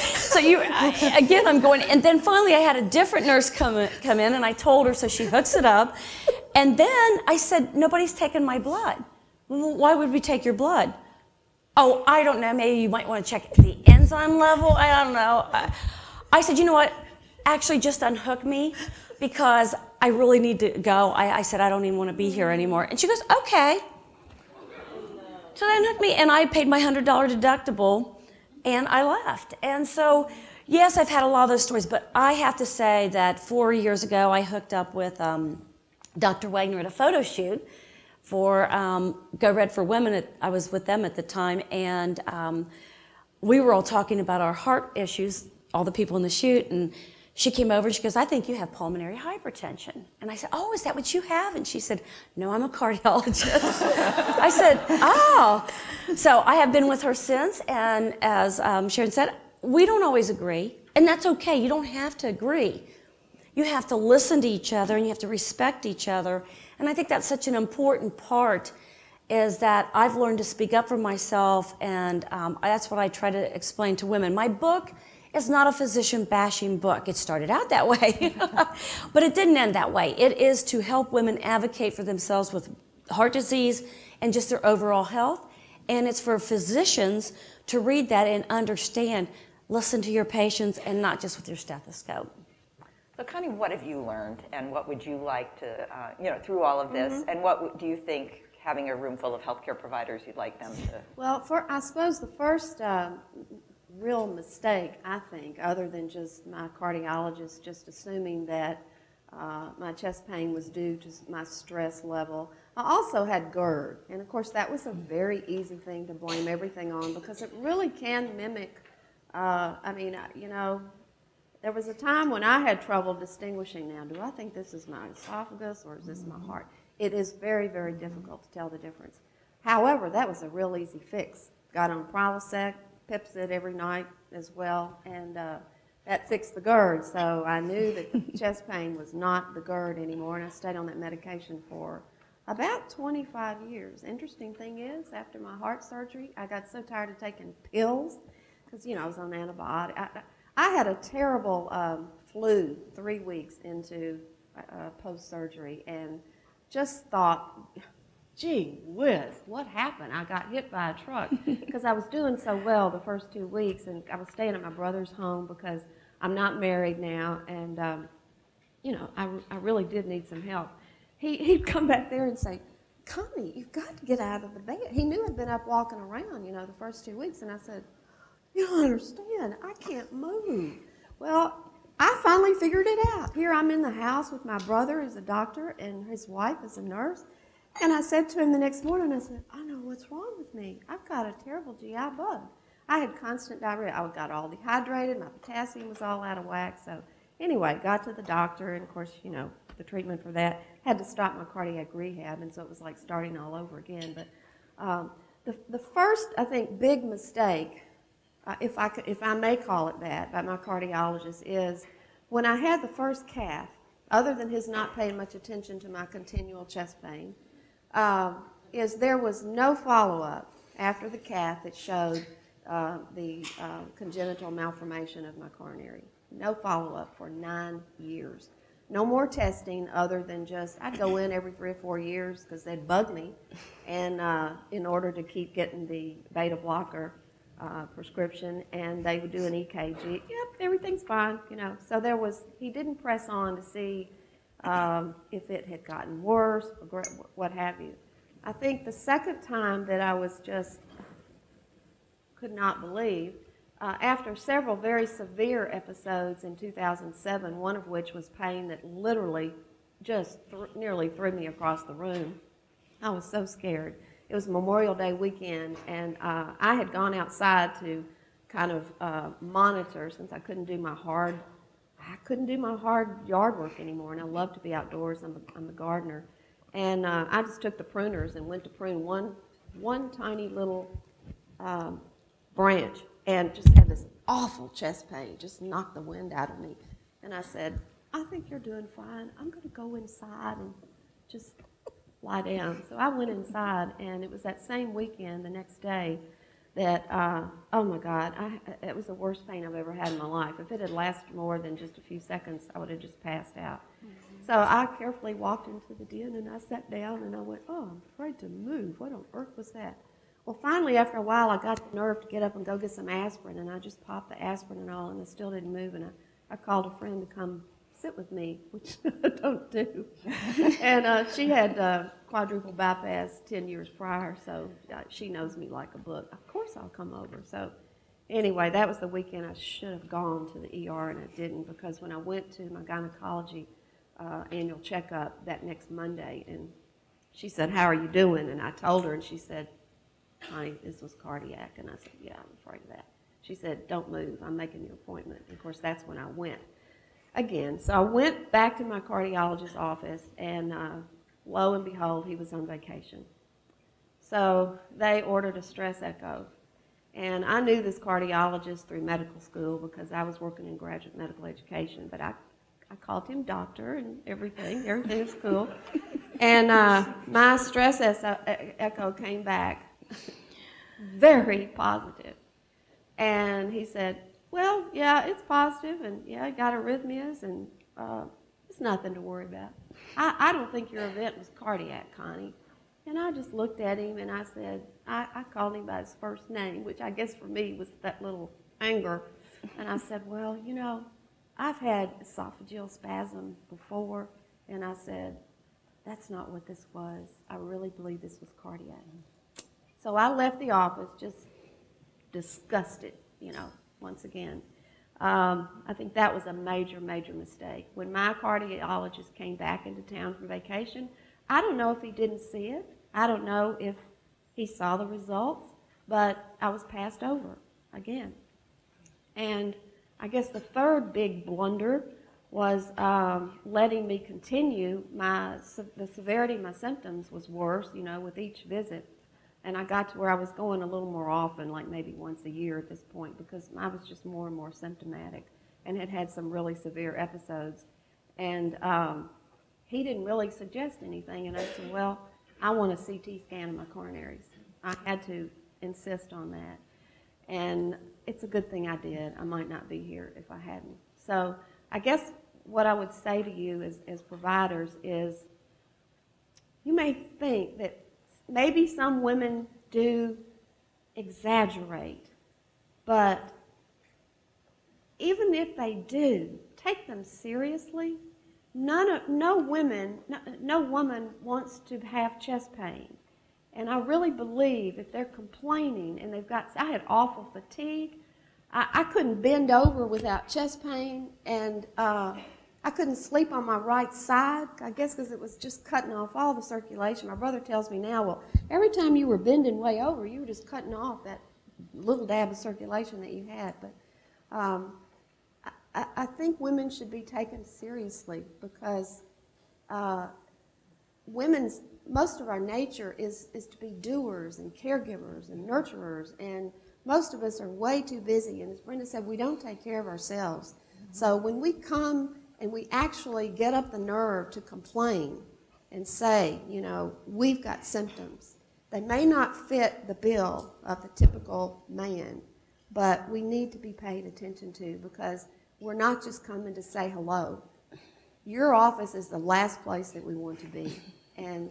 So again, I'm going, and then finally I had a different nurse come in, and I told her, so she hooks it up. And then I said, nobody's taken my blood. Well, why would we take your blood? Oh, I don't know, maybe you might want to check the enzyme level, I don't know. I said, you know what, actually just unhook me because I really need to go. I said, I don't even want to be here anymore. And she goes, okay. So they unhooked me, and I paid my $100 deductible, and I left. And so, yes, I've had a lot of those stories, but I have to say that 4 years ago, I hooked up with Dr. Wagner at a photo shoot for Go Red for Women. I was with them at the time, and we were all talking about our heart issues, all the people in the shoot, and she came over and she goes, I think you have pulmonary hypertension. And I said, oh, is that what you have? And she said, no, I'm a cardiologist. I said, oh. So I have been with her since, and as Sharon said, we don't always agree, and that's okay. You don't have to agree. You have to listen to each other, and you have to respect each other. And I think that's such an important part, is that I've learned to speak up for myself, and that's what I try to explain to women. My book It's not a physician bashing book. It started out that way, but it didn't end that way. It is to help women advocate for themselves with heart disease and just their overall health. And it's for physicians to read that and understand, listen to your patients and not just with your stethoscope. So Connie, what have you learned, and what would you like to, through all of this, and what do you think, having a room full of healthcare providers, you'd like them to? Well, I suppose the first real mistake, I think, other than just my cardiologist just assuming that my chest pain was due to my stress level, I also had GERD. And of course, that was a very easy thing to blame everything on, because it really can mimic, there was a time when I had trouble distinguishing now, do I think this is my esophagus or is this my heart? It is very, very difficult to tell the difference. However, that was a real easy fix. Got on Prilosec, Pepcid every night as well, and that fixed the GERD. So I knew that the chest pain was not the GERD anymore, and I stayed on that medication for about 25 years. Interesting thing is, after my heart surgery, I got so tired of taking pills, because, I was on antibiotics. I had a terrible flu 3 weeks into post-surgery, and just thought, gee whiz, what happened? I got hit by a truck, because I was doing so well the first 2 weeks, and I was staying at my brother's home because I'm not married now, and I really did need some help. He'd come back there and say, Connie, you've got to get out of the bed. He knew I'd been up walking around, the first 2 weeks, and I said, you don't understand, I can't move. Well, I finally figured it out. Here I'm in the house with my brother, who's a doctor, and his wife is a nurse. And I said to him the next morning, I said, I know what's wrong with me. I've got a terrible GI bug. I had constant diarrhea. I got all dehydrated. My potassium was all out of whack. So anyway, got to the doctor, and of course, the treatment for that had to stop my cardiac rehab, and so it was like starting all over again. But the first, I think, big mistake, if I may call it that, by my cardiologist, is when I had the first cath, other than his not paying much attention to my continual chest pain, is there was no follow-up after the cath that showed the congenital malformation of my coronary. No follow-up for 9 years. No more testing other than just, I'd go in every 3 or 4 years because they'd bug me, and in order to keep getting the beta blocker prescription, and they would do an EKG. Yep, everything's fine, So he didn't press on to see if it had gotten worse or what have you. I think the second time that I was just could not believe, after several very severe episodes in 2007, one of which was pain that literally just nearly threw me across the room. I was so scared. It was Memorial Day weekend, and I had gone outside to kind of monitor, since I couldn't do my hard yard work anymore, and I love to be outdoors. I'm a gardener, and I just took the pruners and went to prune one tiny little branch, and just had this awful chest pain, just knocked the wind out of me. And I said, I think you're doing fine. I'm going to go inside and just lie down. So I went inside, and it was that same weekend, the next day, that, oh my God, it was the worst pain I've ever had in my life. If it had lasted more than just a few seconds, I would have just passed out. So I carefully walked into the den, and I sat down, and I went, oh, I'm afraid to move. What on earth was that? Well, finally, after a while, I got the nerve to get up and go get some aspirin, and I just popped the aspirin and all, and I still didn't move, and I called a friend to come sit with me, which I don't do. And she had quadruple bypass 10 years prior, so she knows me like a book. Of course I'll come over. So anyway, that was the weekend I should have gone to the ER, and I didn't, because when I went to my gynecology annual checkup that next Monday, and she said, how are you doing? And I told her, and she said, Connie, this was cardiac. And I said, yeah, I'm afraid of that. She said, don't move. I'm making your appointment. And of course, that's when I went again. So I went back to my cardiologist's office, and lo and behold, he was on vacation. So they ordered a stress echo. And I knew this cardiologist through medical school because I was working in graduate medical education, but I called him doctor and everything. Everything was cool. And my stress echo came back very positive. And he said, Well, yeah, it's positive, and yeah, I got arrhythmias, and it's nothing to worry about. I don't think your event was cardiac, Connie. And I just looked at him and I said, I called him by his first name, which I guess for me was that little anger. And I said, well, you know, I've had esophageal spasm before. And I said, that's not what this was. I really believe this was cardiac. So I left the office just disgusted, you know, once again. I think that was a major, major mistake. When my cardiologist came back into town from vacation, I don't know if he didn't see it. I don't know if he saw the results, but I was passed over again. And I guess the third big blunder was letting me continue. The severity of my symptoms was worse, you know, with each visit. And I got to where I was going a little more often, like maybe once a year at this point, because I was just more and more symptomatic and had had some really severe episodes. And he didn't really suggest anything. And I said, well, I want a CT scan of my coronaries. I had to insist on that. And it's a good thing I did. I might not be here if I hadn't. So I guess what I would say to you as providers is you may think that maybe some women do exaggerate, but even if they do, take them seriously. No woman wants to have chest pain. And I really believe if they're complaining and I had awful fatigue, I couldn't bend over without chest pain, and I couldn't sleep on my right side, I guess because it was just cutting off all the circulation. My brother tells me now, well, every time you were bending way over, you were just cutting off that little dab of circulation that you had. But I think women should be taken seriously because most of our nature is to be doers and caregivers and nurturers, and most of us are way too busy. And as Brenda said, we don't take care of ourselves. So when we come and we actually get up the nerve to complain and say, you know, we've got symptoms, they may not fit the bill of the typical man, but we need to be paid attention to because we're not just coming to say hello. Your office is the last place that we want to be. And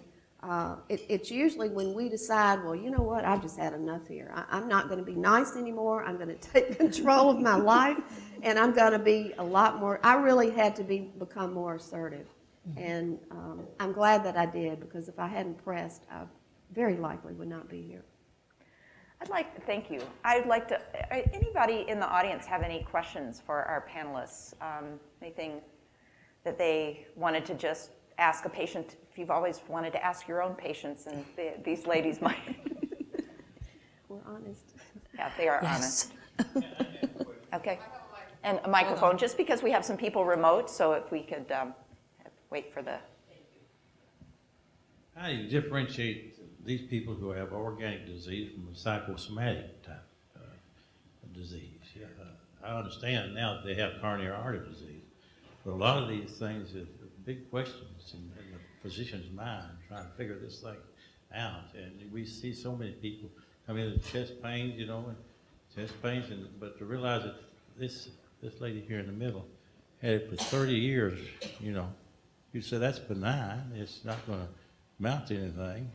it's usually when we decide, well, you know what, I've just had enough here. I'm not going to be nice anymore. I'm going to take control of my life, and I'm going to be a lot more. I really had to become more assertive. And I'm glad that I did, because if I hadn't pressed, I very likely would not be here. Thank you. I'd like to, anybody in the audience have any questions for our panelists? Anything that they wanted to just ask a patient, if you've always wanted to ask your own patients, and these ladies might. We're honest. Yeah, they are honest. Okay. And a microphone, just because we have some people remote, so if we could wait for the. How do you differentiate these people who have organic disease from a psychosomatic type disease? I understand now that they have coronary artery disease, but a lot of these things are big questions in the physician's mind trying to figure this thing out. And we see so many people come in with chest pains, you know, but to realize that this lady here in the middle had it for 30 years, you know, you say that's benign. It's not going to amount to anything,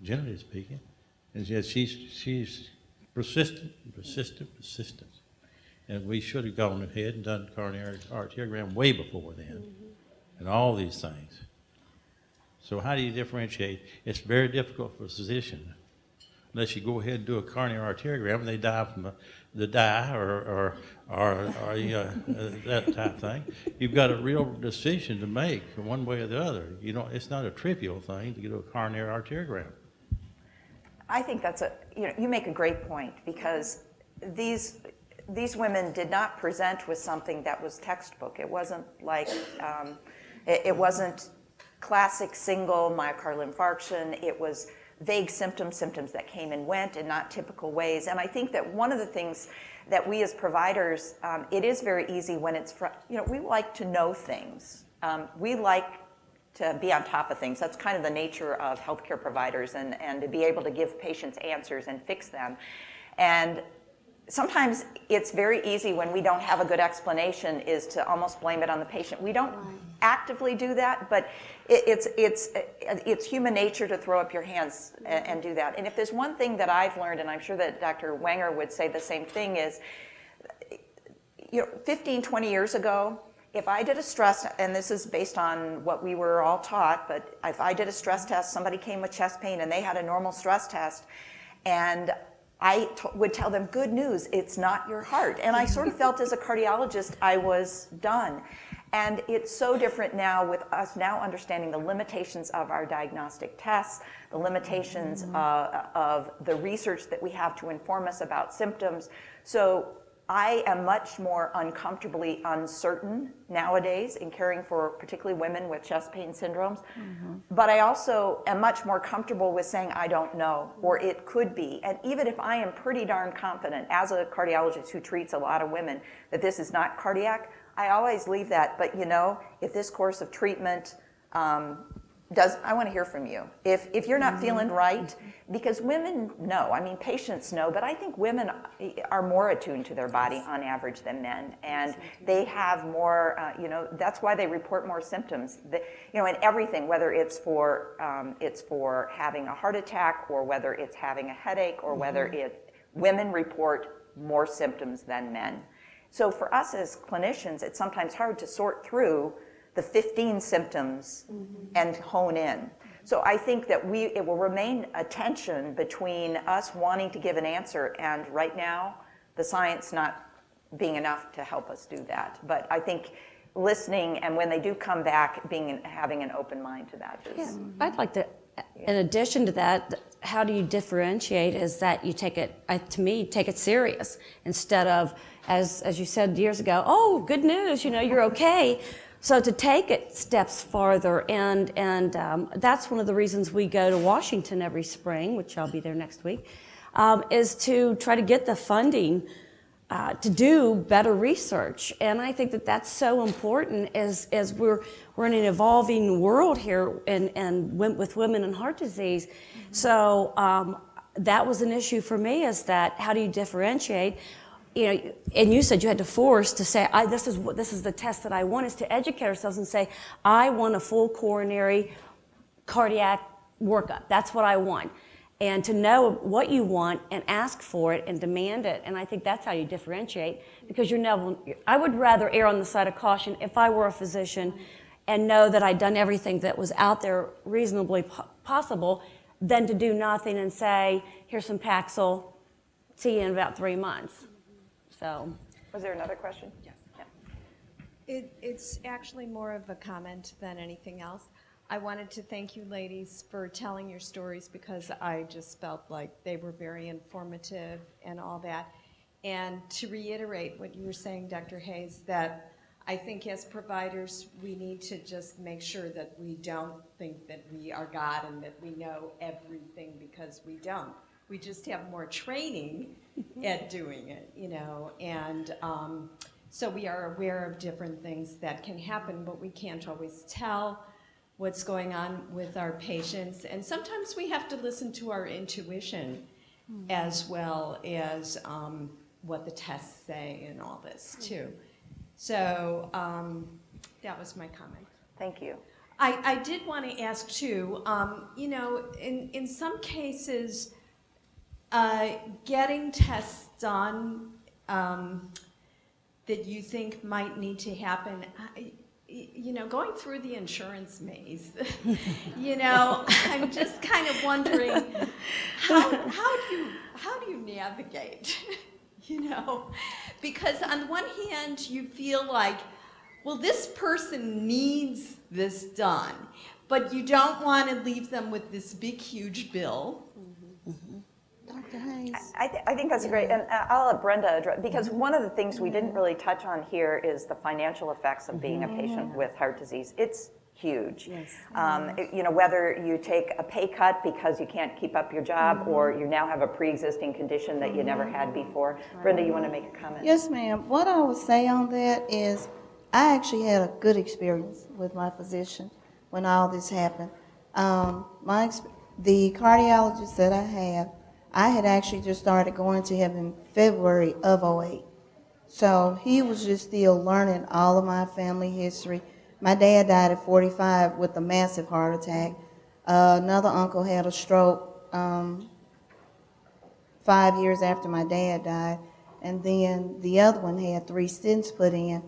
generally speaking. And yet she's persistent. And we should have gone ahead and done coronary arteriogram way before then, and all these things. So how do you differentiate? It's very difficult for a physician, unless you go ahead and do a coronary arteriogram and they die from the dye or that type of thing. You've got a real decision to make one way or the other. You know, it's not a trivial thing to get a coronary arteriogram. I think that's you make a great point, because these women did not present with something that was textbook. It wasn't like, it wasn't classic single myocardial infarction. It was vague symptoms that came and went in not typical ways. And I think that one of the things that we as providers, it is very easy when it's, we like to know things. We like to be on top of things. That's kind of the nature of healthcare providers, and to be able to give patients answers and fix them. And sometimes it's very easy when we don't have a good explanation is to almost blame it on the patient. We don't actively do that, but it's human nature to throw up your hands and do that. And if there's one thing that I've learned, and I'm sure that Dr. Wenger would say the same thing, is 15, 20 years ago, if I did a stress, and this is based on what we were all taught, but if I did a stress test, somebody came with chest pain and they had a normal stress test, and I would tell them, good news, it's not your heart. And I sort of felt as a cardiologist, I was done. And it's so different now with us now understanding the limitations of our diagnostic tests, the limitations of the research that we have to inform us about symptoms. So I am much more uncomfortably uncertain nowadays in caring for particularly women with chest pain syndromes. But I also am much more comfortable with saying I don't know, or it could be. And even if I am pretty darn confident as a cardiologist who treats a lot of women that this is not cardiac, I always leave that. But if this course of treatment I want to hear from you. If you're not feeling right, because women know, I mean, patients know, but I think women are more attuned to their body on average than men, and they have more, that's why they report more symptoms. And everything, whether it's for having a heart attack, or whether it's having a headache, or whether women report more symptoms than men. So for us as clinicians, it's sometimes hard to sort through the 15 symptoms and hone in. So I think that it will remain a tension between us wanting to give an answer and right now the science not being enough to help us do that. But I think listening, and when they do come back, having an open mind to that is. I'd like to, in addition to that, how do you differentiate is that you take it, to me, take it serious instead of, as you said years ago, oh, good news, you're okay. So to take it steps farther, and that's one of the reasons we go to Washington every spring, which I'll be there next week, is to try to get the funding to do better research. And I think that that's so important as we're in an evolving world here and with women and heart disease. So that was an issue for me, is that how do you differentiate? And you said you had to force to say, this is the test that I want, is to educate ourselves and say, I want a full coronary cardiac workup. That's what I want. And to know what you want and ask for it and demand it. And I think that's how you differentiate, because I would rather err on the side of caution if I were a physician and know that I'd done everything that was out there reasonably possible than to do nothing and say, here's some Paxil, see you in about 3 months. So, was there another question? Yes. Yeah. It's actually more of a comment than anything else. I wanted to thank you ladies for telling your stories, because I just felt like they were very informative and all that. And to reiterate what you were saying, Dr. Hayes, that I think as providers we need to just make sure that we don't think that we are God and that we know everything, because we don't. We just have more training at doing it, and so we are aware of different things that can happen, but we can't always tell what's going on with our patients. And sometimes we have to listen to our intuition as well as what the tests say and all this too. So that was my comment. Thank you. I did want to ask too, in some cases, getting tests done that you think might need to happen, going through the insurance maze, I'm just kind of wondering, how do you navigate, Because on one hand, you feel like, well, this person needs this done, but you don't want to leave them with this big, huge bill. I think that's great, and I'll let Brenda address, because one of the things we didn't really touch on here is the financial effects of being a patient with heart disease. It's huge. Yes. Whether you take a pay cut because you can't keep up your job, or you now have a pre-existing condition that you never had before. Brenda, you want to make a comment? Yes, ma'am. What I would say on that is I actually had a good experience with my physician when all this happened. The cardiologist that I have, I had actually just started going to him in February of '08. So he was just still learning all of my family history. My dad died at 45 with a massive heart attack. Another uncle had a stroke 5 years after my dad died. And then the other one had 3 stents put in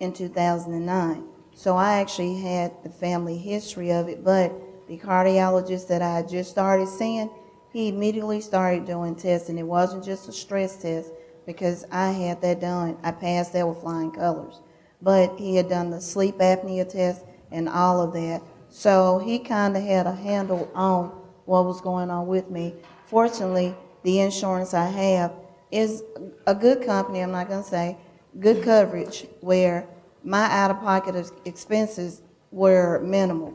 2009. So I actually had the family history of it, but the cardiologist that I had just started seeing, he immediately started doing tests, and it wasn't just a stress test because I had that done. I passed that with flying colors. But he had done the sleep apnea test and all of that. So he kind of had a handle on what was going on with me. Fortunately, the insurance I have is a good company, I'm not going to say, good coverage, where my out-of-pocket expenses were minimal.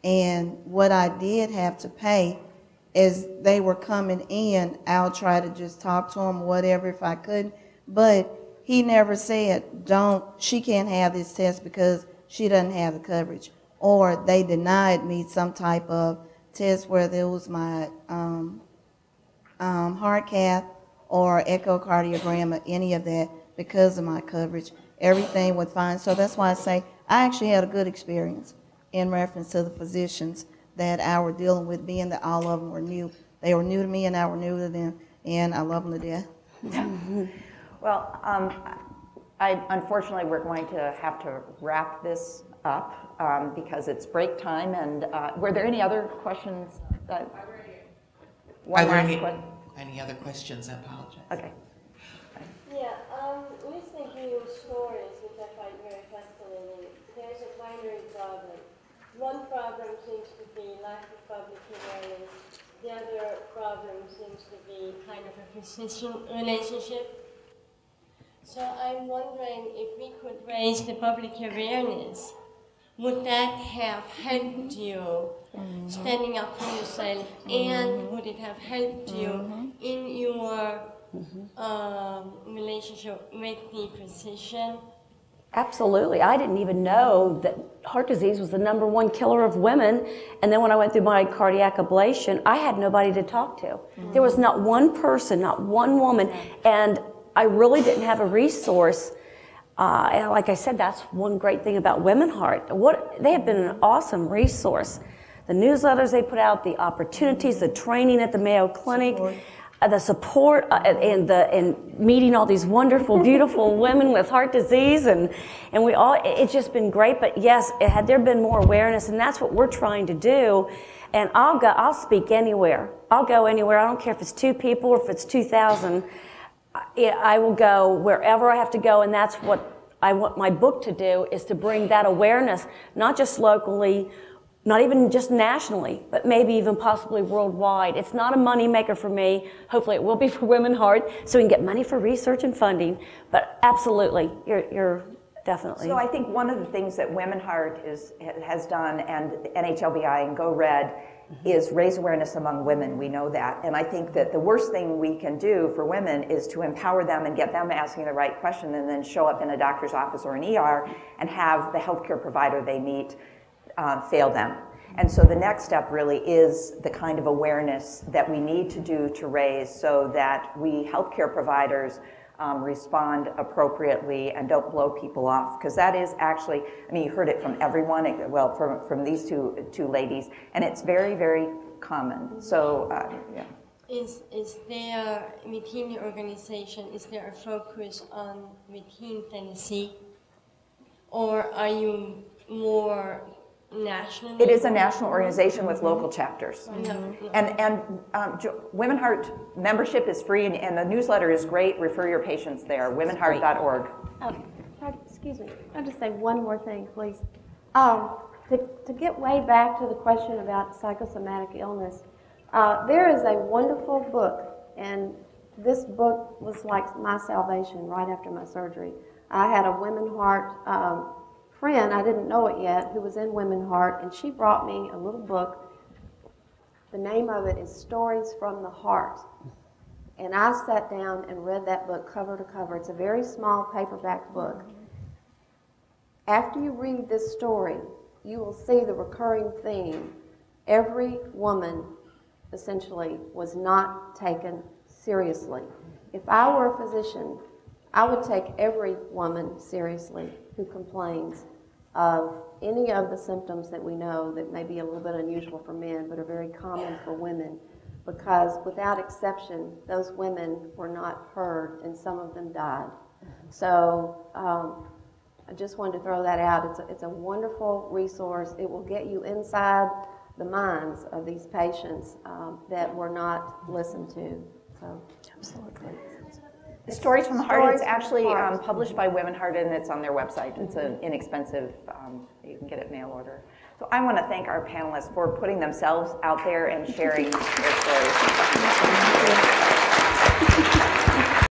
And what I did have to pay is they were coming in, I'll try to just talk to them, whatever, if I could. But he never said, she can't have this test because she doesn't have the coverage. Or they denied me some type of test where there was my heart cath or echocardiogram or any of that because of my coverage. Everything went fine. So that's why I say I actually had a good experience in reference to the physicians that I were dealing with, being that all of them were new. They were new to me and I were new to them, and I love them to death. Well, unfortunately, we're going to have to wrap this up because it's break time. And were there any other questions? Are there any other questions? I apologize. Okay. Yeah, listening to your stories, which I find very fascinating, there's a binary problem. One problem seems to be lack of public awareness. The other problem seems to be kind of a physician relationship. So I'm wondering if we could raise the public awareness. Would that have helped you standing up for yourself, and would it have helped you in your relationship with the physician? Absolutely. I didn't even know that heart disease was the #1 killer of women. And then when I went through my cardiac ablation, I had nobody to talk to. There was not one person, not one woman. And I really didn't have a resource. And like I said, that's one great thing about WomenHeart. They have been an awesome resource. The newsletters they put out, the opportunities, the training at the Mayo Clinic, the support, and meeting all these wonderful, beautiful women with heart disease, and it's just been great. But yes, had there been more awareness, and that's what we're trying to do. And I'll speak anywhere. I'll go anywhere. I don't care if it's 2 people or if it's 2,000. I will go wherever I have to go, and that's what I want my book to do, is to bring that awareness, not just locally, not even just nationally, but maybe even possibly worldwide. It's not a money maker for me. Hopefully it will be for WomenHeart, so we can get money for research and funding. But absolutely, you're definitely. So I think one of the things that WomenHeart has done, and NHLBI and Go Red, is raise awareness among women. We know that. And I think that the worst thing we can do for women is to empower them and get them asking the right question, and then show up in a doctor's office or an ER and have the healthcare provider they meet fail them. And so the next step really is the kind of awareness that we need to do to raise, so that we healthcare providers respond appropriately and don't blow people off, because that is actually, I mean, you heard it from everyone, well, from these two ladies, and it's very, very common. So, yeah. Is there, within the organization, is there a focus on within Tennessee, or are you more national? It is a national organization with local chapters. And WomenHeart membership is free, and the newsletter is great. Refer your patients there, womenheart.org. Excuse me. I'll just say one more thing, please. To get way back to the question about psychosomatic illness, there is a wonderful book, and this book was like my salvation right after my surgery. I had a WomenHeart friend, I didn't know it yet, who was in WomenHeart, and she brought me a little book. The name of it is Stories from the Heart. And I sat down and read that book cover to cover. It's a very small paperback book. After you read this story, you will see the recurring theme. Every woman essentially was not taken seriously. If I were a physician, I would take every woman seriously who complains of any of the symptoms that we know that may be a little bit unusual for men but are very common for women, because without exception, those women were not heard and some of them died. So I just wanted to throw that out. It's a wonderful resource. It will get you inside the minds of these patients that were not listened to. So, absolutely. Stories from the Heart, it's actually published by WomenHeart, and it's on their website. It's an inexpensive, you can get it mail order. So I want to thank our panelists for putting themselves out there and sharing their stories.